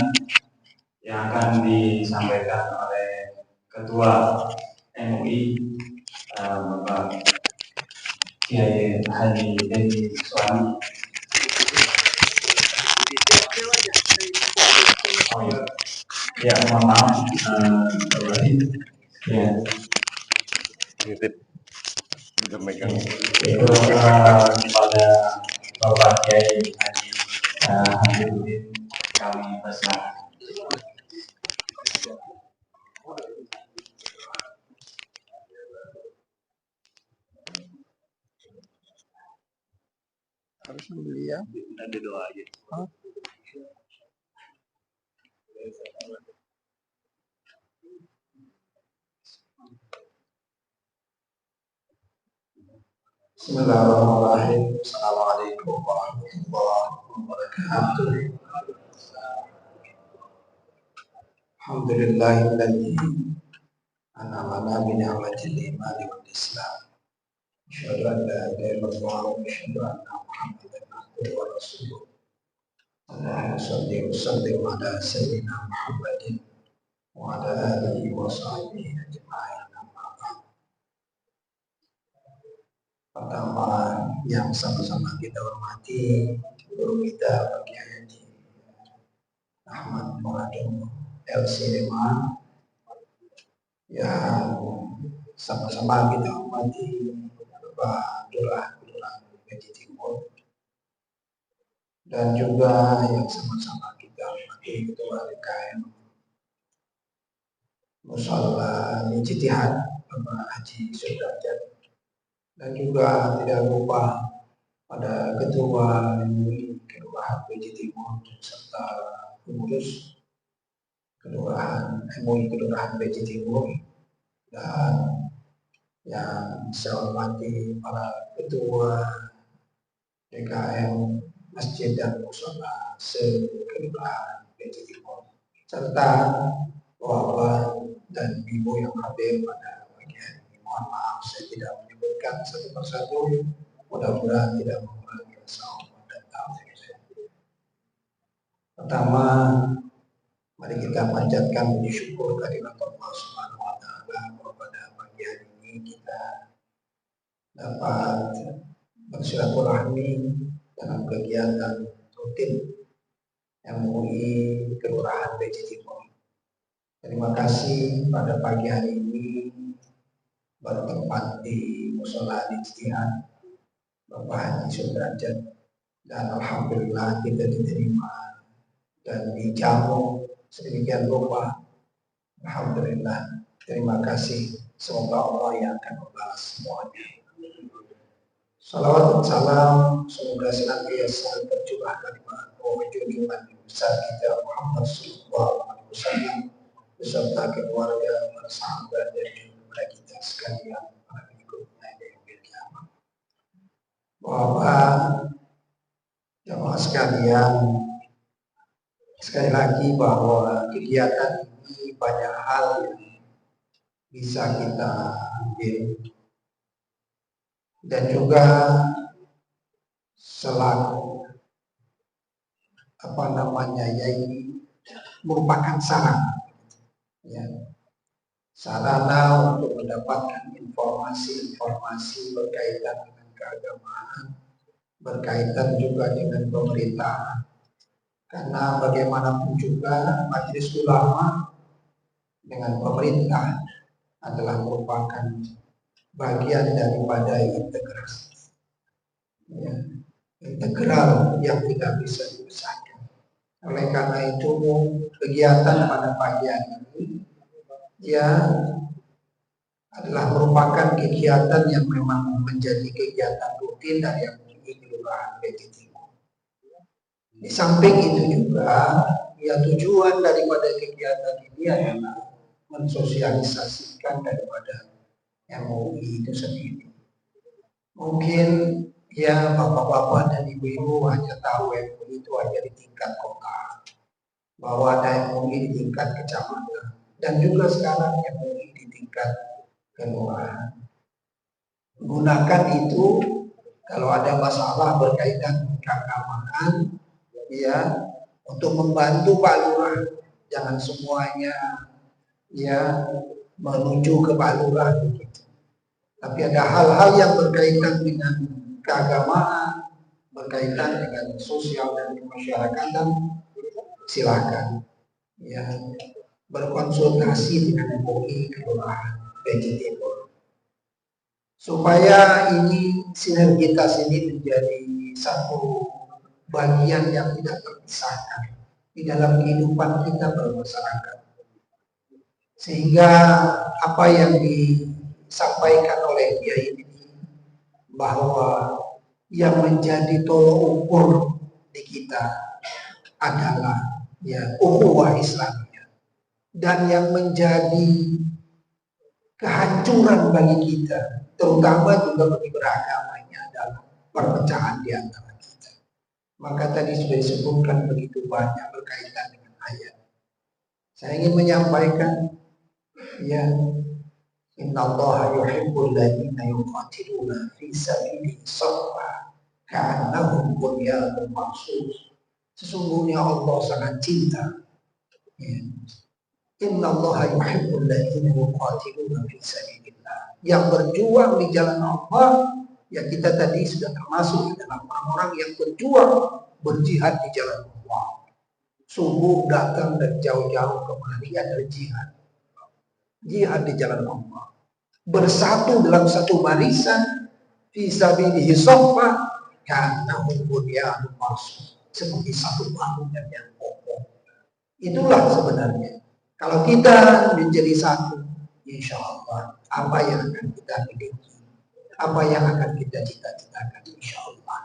yang akan disampaikan oleh Ketua MUI Bapak Kiai Haji Dedi Suwandi. Ya, mohon maaf kembali. Ya, Titip. Bisa megang. itu kepada Bapak Kiai Haji Habibuddin kami persilakan. Harus dulu ya. Ada doa aja. Bismillahirrahmanirrahim. Assalamualaikum warahmatullahi wabarakatuh. Alhamdulillahilladzi an'amana bi ni'matil iman wal islam. Asyhadu an la ilaha illallah wa asyhadu anna Muhammadan abduhu wa rasuluh. Allahumma shalli wa sallim ala sayyidina Muhammadin wa ala alihi wa sahbihi ajma'in. Pertama yang sama-sama kita hormati guru kita Pak Kiai Ahmad Muradun LC Demak, yang sama-sama kita hormati Bapak Lurah Beji Timur, dan juga yang sama-sama kita hormati Ketua DKM Musalla Ijtihad Bapak Haji Sudrajat, dan juga tidak lupa pada Ketua MUI Kelurahan Beji Timur serta pengurus Kelurahan MUI Kelurahan Beji Timur, dan yang saya hormati para Ketua DKM Masjid dan Mushola se-Kelurahan Beji Timur, serta bapak dan ibu yang hadir pada pagi hari ini. Mohon maaf saya tidak menyebutkan satu persatu, mudah-mudahan tidak mengurangi rasa hormat dan ta'zim saya. Pertama, mari kita panjatkan puji syukur kehadirat Allah Subhanahu wa taala bahwa pada pagi hari ini kita dapat bersilaturahmi dalam kegiatan rutin MUI Kelurahan Beji Timur. Terima kasih pada pagi hari ini bertempat di Mushola Ijtihad Bapak Haji Sudrajat, dan alhamdulillah kita diterima dan dijamu sedemikian rupa. Alhamdulillah, terima kasih. Semoga Allah yang akan membalas semuanya. Salawat dan salam semoga senantiasa tercurah kalimat junjungan besar kita Muhammad sallallahu alaihi wasallam beserta keluarga, para sahabat, dan juga kita sekalian para pengikutnya di yaumil kiamat. Bapak jamaah sekalian, sekali lagi bahwa kegiatan ini banyak hal yang bisa kita ambil, dan juga selaku yaitu merupakan sarana untuk mendapatkan informasi berkaitan dengan keagamaan, berkaitan juga dengan pemerintahan. Karena bagaimanapun juga majelis ulama dengan pemerintah adalah merupakan bagian daripada integrasi, integral yang tidak bisa dipisahkan. Oleh karena itu kegiatan pada pagi hari ini adalah merupakan kegiatan yang memang menjadi kegiatan rutin dari MUI Kelurahan Beji Timur. Di samping itu juga tujuan daripada kegiatan ini adalah mensosialisasikan daripada MUI itu sendiri. Mungkin bapak-bapak dan ibu-ibu hanya tahu MUI itu hanya di tingkat kota, bahwa ada MUI di tingkat kecamatan, dan juga sekarang MUI di tingkat kelurahan. Gunakan itu kalau ada masalah berkaitan dengan keagamaan, untuk membantu Pak Lurah. Jangan semuanya menuju ke Pak Lurah begitu. Tapi ada hal-hal yang berkaitan dengan keagamaan, berkaitan dengan sosial dan kemasyarakatan, silakan. berkonsultasi dengan MUI Kelurahan Beji Timur supaya ini sinergitas ini menjadi satu bagian yang tidak terpisahkan di dalam kehidupan kita bermasyarakat, sehingga apa yang disampaikan oleh Kiai ini bahwa yang menjadi tolok ukur di kita adalah ukhuwah Islamiyah, dan yang menjadi kehancuran bagi kita, terutama juga bagi beragamanya, adalah perpecahan di antara kita. Maka tadi sudah disebutkan begitu banyak berkaitan dengan ayat. Saya ingin menyampaikan, innallaha yuhibbul ladzina yuqatiluna fi sabilihi shaffa ka'annahum bunyanun marsus. Sesungguhnya Allah sangat cinta. Innallaha yuhibbul ladzina yuqatiluna fi sabilillah. Yang berjuang di jalan Allah, ya kita tadi sudah termasuk dalam orang-orang yang berjuang berjihad di jalan Allah. Subuh datang dan jauh-jauh kemari adalah jihad. Jihad di jalan Allah. Bersatu dalam satu barisan fi sabilihi shaffa ka'annahum bunyanun marsus. Seperti satu bangunan yang kokoh. Itulah sebenarnya. Kalau kita menjadi satu, insya Allah apa yang akan kita miliki, apa yang akan kita cita-citakan, insya Allah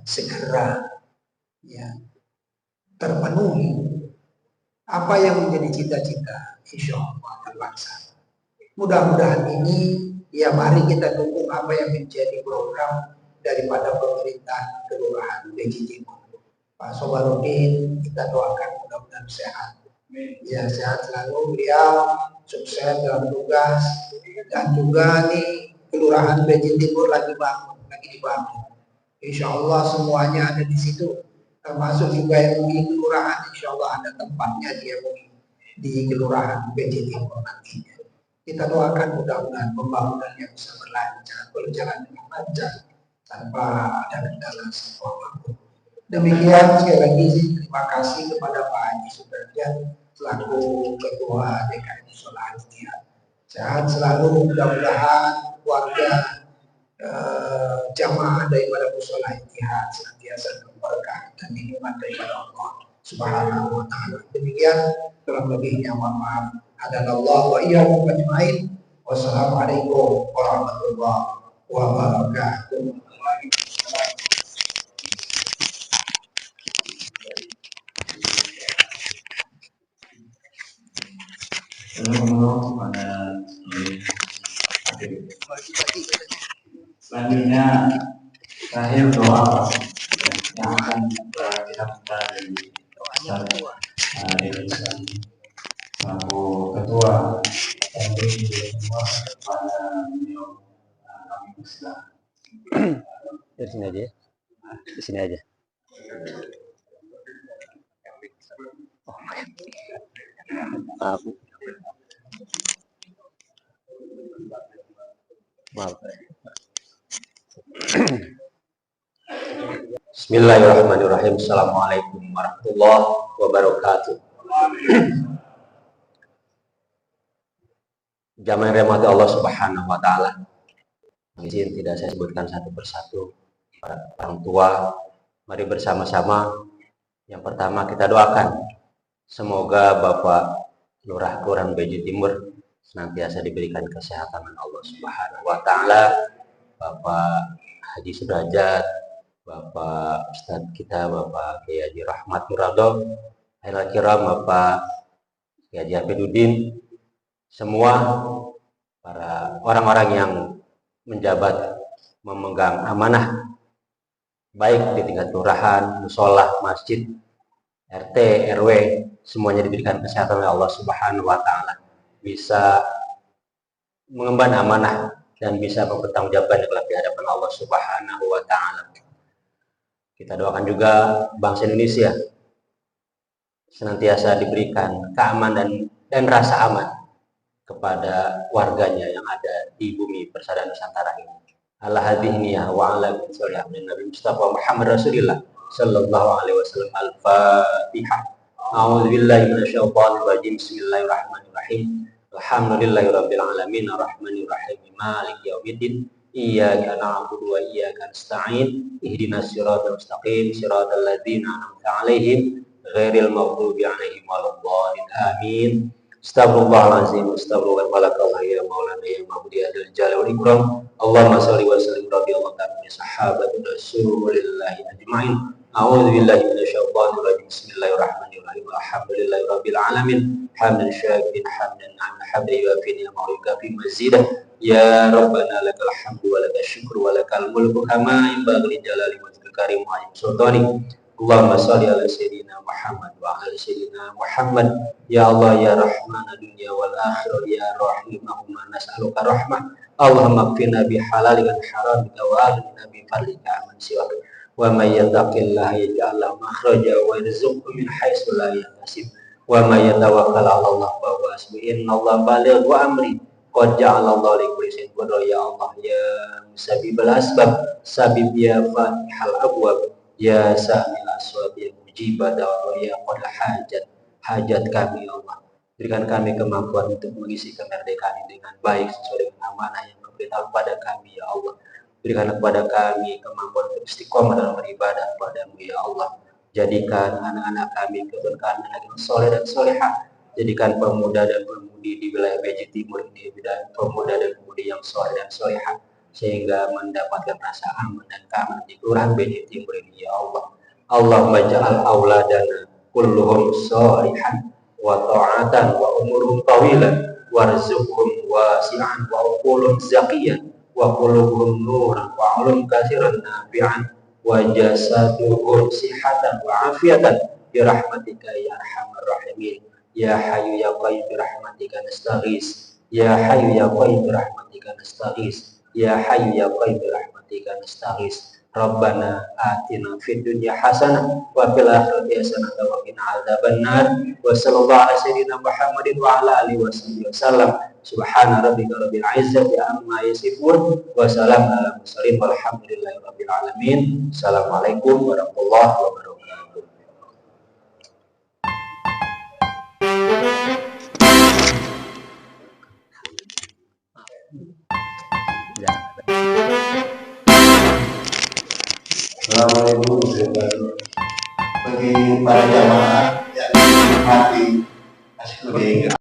segera terpenuhi. Apa yang menjadi cita-cita, insya Allah terlaksana. Mudah-mudahan ini, mari kita dukung apa yang menjadi program daripada pemerintah Kelurahan Beji Timur. Pak Sobarudin, kita doakan mudah-mudahan sehat. Sehat selalu, beliau sukses dalam tugas, dan juga nih Kelurahan Beji Timur lagi dibangun. Insya Allah semuanya ada di situ, termasuk juga MUI Kelurahan. Insya Allah ada tempatnya di MUI di Kelurahan Beji Timur nantinya. Kita doakan mudah-mudahan pembangunannya bisa berjalan dengan lancar tanpa ada kendala apapun. Demikian, sekali lagi terima kasih kepada Pak Haji Sudarjan selaku Ketua DKM Musola Al-Ittihad. Sehat selalu, mudah-mudahan warga jamaah daripada Musola Al-Ittihad senantiasa berkah dan lindungan daripada Allah Subhanahu wa Ta'ala. Demikian, kurang lebihnya mohon maaf. Hadanallahu wa iyyakum ajmain. Wassalamualaikum warahmatullahi wabarakatuh. Selanjutnya terakhir doa yang akan kita minta dari Ustaz selaku ketua MUI pada beliau kami Islam. Di sini aja. Di sini aja. Maaf. Bismillahirrahmanirrahim. Assalamualaikum warahmatullahi wabarakatuh. Jamaah yang dirahmati Allah Subhanahu wa Ta'ala. Izin tidak saya sebutkan satu persatu. Para orang tua, mari bersama-sama. Yang pertama kita doakan semoga Bapak Lurah Kelurahan Beji Timur senantiasa diberikan kesehatan oleh Allah Subhanahu wa Ta'ala. Bapak Haji Sudrajat, Bapak Ustadz kita, Bapak Kiai Haji Rahmat Nurado, Hairul Kiram, Bapak Kiai Haji Afiduddin, semua para orang-orang yang menjabat memegang amanah baik di tingkat kelurahan, musola, masjid, RT, RW, semuanya diberikan kesehatan oleh Allah Subhanahu wa Ta'ala, bisa mengemban amanah dan bisa mempertanggungjawabkan di hadapan Allah Subhanahu wa Ta'ala. Kita doakan juga bangsa Indonesia senantiasa diberikan keamanan dan rasa aman kepada warganya yang ada di bumi persada Nusantara ini. Ala hadhihi wa ala Nabi Mustafa Muhammad Rasulullah sallallahu alaihi wasallam. Al-Fatihah. A'udzubillahi minasyaitonirrajim. Bismillahirrahmanirrahim. Alhamdulillahirabbil alamin arrahmanir rahim maliki yaumiddin. Iyyaka na'budu wa iyyaka nasta'in. Ihdinas siratal mustaqim siratal ladzina an'amta 'alaihim ghairil maghdubi 'alaihim waladdallin. Amin. Astagfirullahalazim. Astagfirullahaladzim. Ya Maulana ya Ma'budi adil jalal wal ikram. Allahumma shalli wa sallim radhiyallahu ta'ala min sahabatir rasulillahi ajma'in. A'udzubillahi minasyaitonirrajim. Bismillahirrahmanirrahim. Alhamdulillahirabbil alamin. Hamdan syakirin hamdan na'am hamdan yuafi ni'amahu yukafi mazidah. Ya Rabbana lakal hamdu wa lakal syukru wa lakal mulku kama yanbaghi li jalali wajhikal karim wa azimi sultani. Allahumma shalli ala sayyidina Muhammad wa ala sayyidina Muhammad. Ya Allah ya Rahman dunya wal akhirah ya rahimahumma nas'aluka rahmah. Allahumma qina bi halalika haramika wa aghnina bi fadlika amman siwaka. Wa may yattaqillaha yaj'al lahu makhraja wa yarzuqhu min haitsu la yahtasib. Wa may yatawakkal 'ala Allah fa huwa hasbuh. Innallaha balighu amri. Qad ja'ala Allahu li kulli shay'in qadra. Ya Allah ya musabbibal asbab, sabib ya fatihal abwab, ya sami'al aswab, ya mujibad da'wat, ya qadil hajat kami ya Allah. Berikan kami kemampuan untuk mengisi kemerdekaan ini dengan baik sesuai dengan amanah yang Kau berikan kepada kami ya Allah. Berikan kepada kami kemampuan untuk istiqomah dalam beribadah kepada-Mu ya Allah. Jadikan anak-anak kami keturunan anak yang soleh dan solehah. Jadikan pemuda dan pemudi di wilayah BJ Timur ini dan pemuda dan pemudi yang soleh dan solehah sehingga mendapatkan rasa aman dan keamanan di kelurahan BJ Timur ini ya Allah. Allahumma ja'al auladana kulluhum sholihan wa ta'atan wa umuruhum tawilan warzuqhum wasi'an wa uqulun zakiyan wa qulubuhum nuran wa ulum katsiran nafi'an wa jasaduhum sihatan wa afiatan bi rahmatika ya arhamar rahimin. Ya Hayyu ya Qayyum bi rahmatika nastaghis. Ya Hayyu ya Qayyum bi rahmatika nastaghis. Ya Hayyu ya Qayyum bi rahmatika nastaghis. Rabbana atina fid dunya hasanah wa fil akhirati hasanah wa qina adzabannar. Wa sallallahu ala sayyidina Muhammadin wa ala alihi wasallam. Subhana rabbika rabbil izzati amma yasifun wa salamun alal mursalin walhamdulillahi rabbil alamin. Assalamualaikum warahmatullahi wabarakatuh. Assalamualaikum warahmatullahi wabarakatuh. Bagi para jamaah yang menikmati studi